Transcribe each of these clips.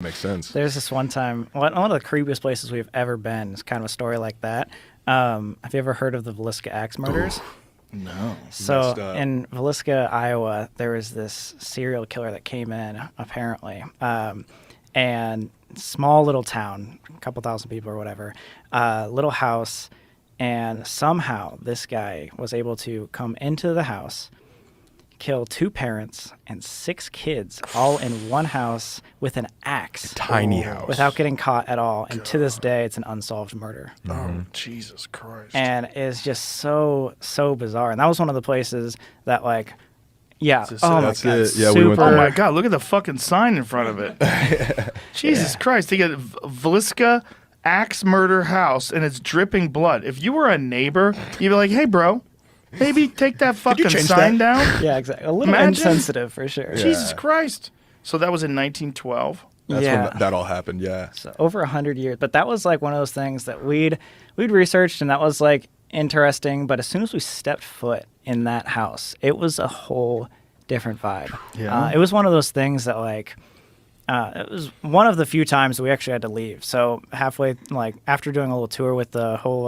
Makes sense. There's this one time, one of the creepiest places we've ever been is kind of a story like that. Have you ever heard of the Villisca Axe murders? No. So in Villisca, Iowa, there was this serial killer that came in, apparently, and small little town, a couple thousand people or whatever, little house, and somehow this guy was able to come into the house, kill 2 parents and 6 kids all in one house with an axe. Tiny house. Without getting caught at all. And to this day, it's an unsolved murder. Oh, Jesus Christ. And it's just so bizarre. And that was one of the places that, like, yeah. Oh, my God. Yeah, we went Oh, there. my God. Look at the fucking sign in front of it. Jesus Christ. They get Villisca Axe Murder House, and it's dripping blood. If you were a neighbor, you'd be like, hey, bro, maybe take that fucking sign down. Yeah, exactly. A little insensitive for sure. Yeah. Jesus Christ. So that was in 1912. That's Yeah. when that all happened, yeah. So over 100 years. But that was like one of those things that we'd researched, and that was like interesting. But as soon as we stepped foot in that house, it was a whole different vibe. Yeah. It was one of those things that like, it was one of the few times we actually had to leave. So halfway, like after doing a little tour with the whole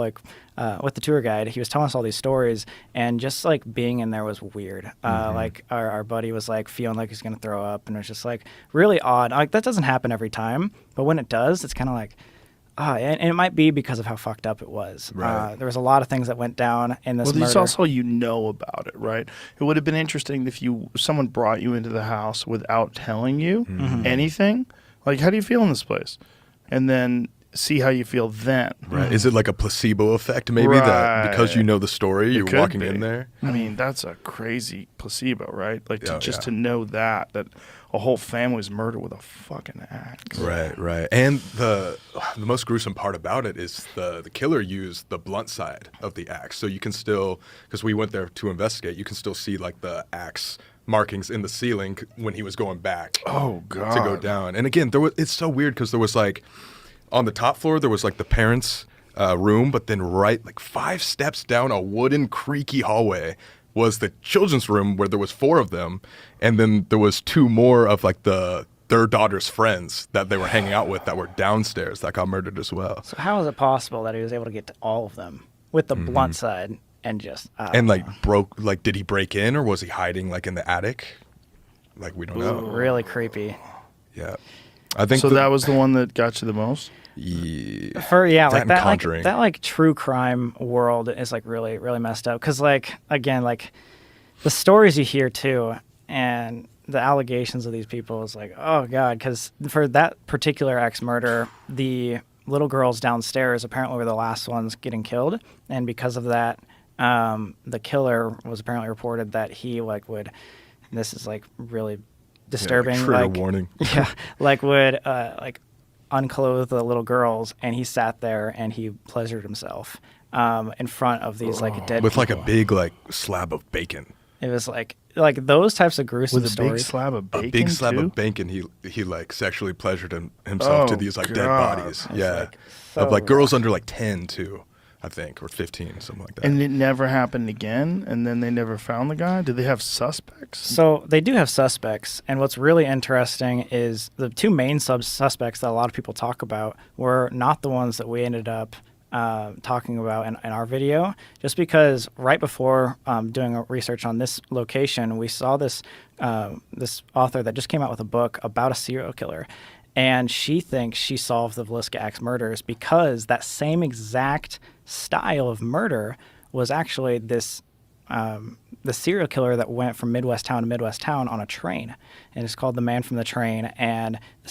with the tour guide, he was telling us all these stories, and just like being in there was weird. Like our buddy was like feeling like he's gonna throw up, and it was just like really odd. Like that doesn't happen every time, but when it does, it's kind of like, and it might be because of how fucked up it was. Right. There was a lot of things that went down in this Well, murder. it's also about it, right? It would have been interesting if someone brought you into the house without telling you anything. Like, how do you feel in this place? And then see how you feel then. Right. Is it like a placebo effect maybe that because you know the story, you're walking in there? I mean, that's a crazy placebo, right? Like Yeah. to know that a whole family's murdered with a fucking axe. Right. And the most gruesome part about it is the killer used the blunt side of the axe. So you can still, because we went there to investigate, you can still see like the axe markings in the ceiling when he was going back Oh, God. to go down. And again, it's so weird because there was like, on the top floor, there was like the parents' room, but then right like 5 steps down a wooden creaky hallway was the children's room where there was 4 of them, and then there was 2 more of like their daughter's friends that they were hanging out with that were downstairs that got murdered as well. So how is it possible that he was able to get to all of them with the blunt side and just And like did he break in or was he hiding like in the attic? Like we don't know. really creepy. Yeah, I think So that was the one that got you the most? Yeah. Like and that, Conjuring. that like true crime world is like really, really messed up. Cause like, again, like the stories you hear too, and the allegations of these people is like, oh God. Cause for that particular axe murder, the little girls downstairs apparently were the last ones getting killed. And because of that, the killer was apparently reported that he like would, and this is like really disturbing. Yeah, trigger warning. Yeah. Like would, like, unclothe the little girls, and he sat there and he pleasured himself in front of these like dead with like people. a big like slab of bacon. It was like those types of gruesome With a stories. big slab of bacon, A big slab too? of bacon. He like sexually pleasured himself to Oh, these like dead God. bodies. It's, Yeah, like, of so like girls rough. under like 10 too, I think, or 15, something like that. And it never happened again? And then they never found the guy? Did they have suspects? So they do have suspects, and what's really interesting is the 2 main suspects that a lot of people talk about were not the ones that we ended up talking about in our video, just because right before doing a research on this location, we saw this this author that just came out with a book about a serial killer, and she thinks she solved the Villisca Axe murders because that same exact style of murder was actually this the serial killer that went from Midwest town to Midwest town on a train, and it's called The Man from the Train. And the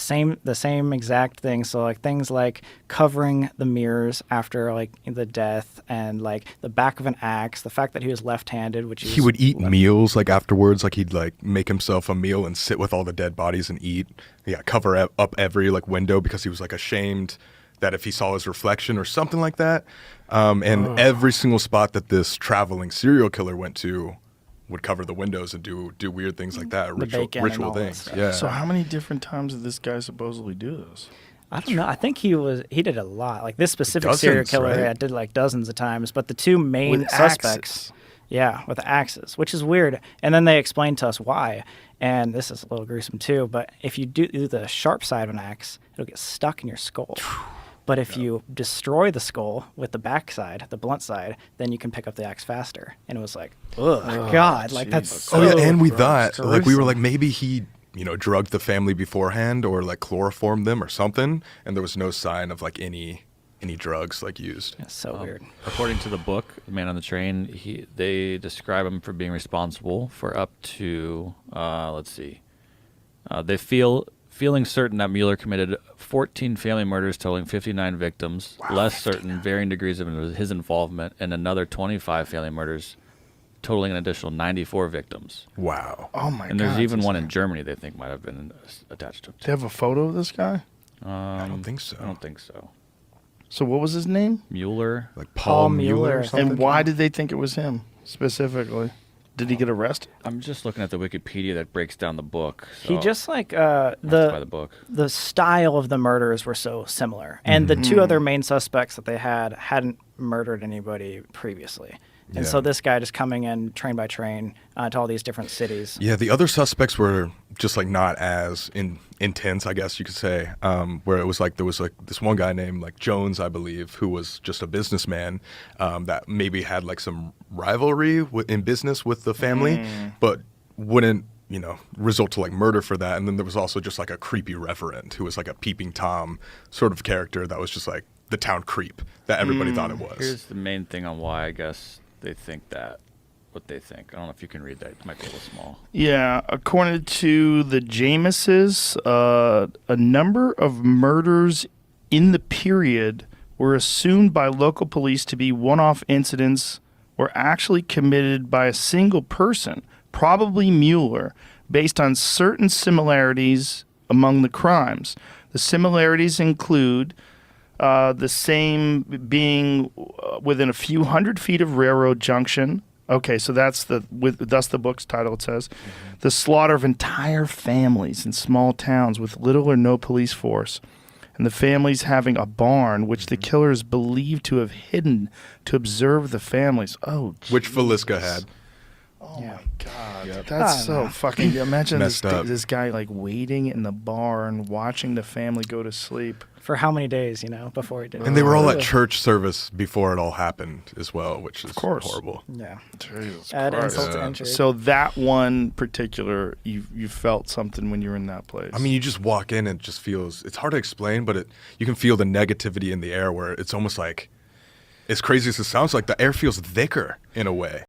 same exact thing. So like things like covering the mirrors after like the death, and like the back of an axe. The fact that he was left-handed, which he would eat meals like afterwards, like he'd like make himself a meal and sit with all the dead bodies and eat. Yeah, cover up every like window because he was like ashamed that if he saw his reflection or something like that. And every single spot that this traveling serial killer went to would cover the windows and do weird things like that, bacon and ritual all that things. stuff. Yeah. So how many different times did this guy supposedly do this? I don't know. I think he did a lot. Like this specific Dozens, serial killer right? did like dozens of times. But the 2 main With suspects, axes. Yeah, with axes, which is weird. And then they explained to us why. And this is a little gruesome too, but if you do the sharp side of an axe, it'll get stuck in your skull. But if you destroy the skull with the back side, the blunt side, then you can pick up the axe faster. And it was like, ugh, God, like that's so Oh yeah, and we gross. thought like we were Gruesome. like maybe he drugged the family beforehand or like chloroformed them or something, and there was no sign of like any drugs like used. It's so weird. According to the book, The Man on the Train, they describe him for being responsible for up to, feeling certain that Mueller committed 14 family murders totaling 59 victims, less certain varying degrees of his involvement, and another 25 family murders totaling an additional 94 victims. Wow. Oh my god! And there's even this one guy. in Germany they think might have been attached to Do you have a photo of this guy? it. I don't think so. I don't think so. So what was his name? Mueller. Like Paul Paul Mueller Mueller. or something. And why did they think it was him specifically? Did he get arrested? I'm just looking at the Wikipedia that breaks down the book. He so just like I have to buy the book. the style of the murders were so similar, and the two other main suspects that they hadn't murdered anybody previously, and so Yeah. this guy just coming in train by train to all these different cities. Yeah, the other suspects were just like not as intense, I guess you could say. Where it was like there was like this one guy named like Jones, I believe, who was just a businessman that maybe had like some rivalry in business with the family, but wouldn't result to like murder for that. And then there was also just like a creepy reverend who was like a peeping tom sort of character that was just like the town creep that everybody thought it was. Here's the main thing on why I guess they think that. What they think. I don't know if you can read that. It might be a little small. Yeah, according to the Jameses, a number of murders in the period were assumed by local police to be one-off incidents or actually committed by a single person, probably Mueller, based on certain similarities among the crimes. The similarities include the same being within a few hundred feet of railroad junction. Okay, so that's the book's title. It says, the slaughter of entire families in small towns with little or no police force, and the families having a barn which the killers believed to have hidden to observe the families. Oh, Which jeez. Valiska had. Oh Yeah. my god, Yep. that's so fucking. Imagine Messed up. this guy like waiting in the barn, watching the family go to sleep. For how many days, before he did it? And they were all at Ugh. church service before it all happened as well, which is course. horrible. Yeah. Jesus Add Christ. insult to Yeah. injury. So that one particular, you felt something when you were in that place. I mean, you just walk in and it just feels, it's hard to explain, but you can feel the negativity in the air where it's almost like, as crazy as it sounds like, the air feels thicker in a way.